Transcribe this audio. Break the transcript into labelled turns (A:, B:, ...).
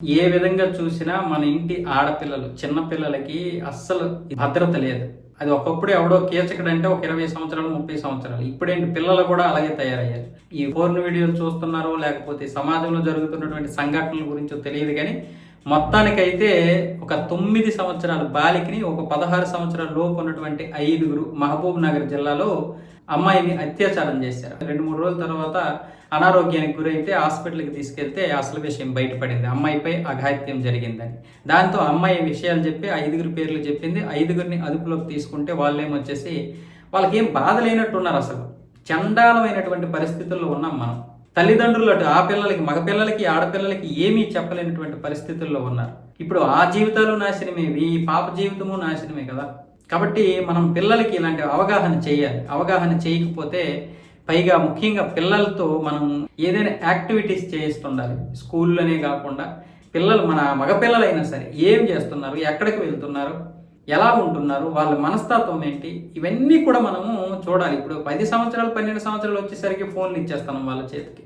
A: ఏ విధంగా చూసినా మన ఇంటి ఆడపిల్లలు, చిన్న పిల్లలకి అస్సలు భద్రత లేదు. అది ఒకప్పుడు ఎవడో కీచకుడంటే ఒక 20 సంవత్సరాలు, 30 సంవత్సరాలు. ఇప్పుడేంటి పిల్లలు కూడా అలాగే తయారయ్యారు. ఈ పోర్న్ వీడియోలు చూస్తున్నారో, లేకపోతే సమాజంలో జరుగుతున్నటువంటి సంఘటనల గురించో తెలియదు కానీ, మొత్తానికైతే ఒక 9 సంవత్సరాల బాలికని, ఒక 16 సంవత్సరాల లోపు ఉన్నటువంటి 5గురు మహబూబ్ నగర్ జిల్లాలో అమ్మాయిని అత్యాచారం చేశారు. 2-3 రోజుల తర్వాత అనారోగ్యానికి గురైతే హాస్పిటల్కి తీసుకెళ్తే అసలు విషయం బయటపడింది. అమ్మాయిపై అఘాయిత్యం జరిగిందని. దాంతో అమ్మాయి విషయాలు చెప్పి 5గురి పేర్లు చెప్పింది. 5గురిని అదుపులోకి తీసుకుంటే వాళ్ళేమొచ్చేసి వాళ్ళకేం బాధ లేనట్టున్నారు. అసలు చండాలమైనటువంటి పరిస్థితుల్లో ఉన్నాం మనం. తల్లిదండ్రులు అటు ఆ పిల్లలకి, మగ పిల్లలకి, ఆడపిల్లలకి ఏమీ చెప్పలేనటువంటి పరిస్థితుల్లో ఉన్నారు. ఇప్పుడు ఆ జీవితాలు నాశనమే, ఈ పాప జీవితము నాశనమే కదా. కాబట్టి మనం పిల్లలకి ఇలాంటి అవగాహన చేయాలి. అవగాహన చేయకపోతే పైగా ముఖ్యంగా పిల్లలతో మనం ఏదైనా యాక్టివిటీస్ చేయిస్తుండాలి. స్కూల్లోనే కాకుండా పిల్లలు, మన మగపిల్లలైనా సరే ఏం చేస్తున్నారు, ఎక్కడికి వెళ్తున్నారు, ఎలా ఉంటున్నారు, వాళ్ళ మనస్తత్వం ఏంటి, ఇవన్నీ కూడా మనము చూడాలి. ఇప్పుడు 10 సంవత్సరాలు 12 సంవత్సరాలు వచ్చేసరికి ఫోన్లు ఇచ్చేస్తాం వాళ్ళ చేతికి.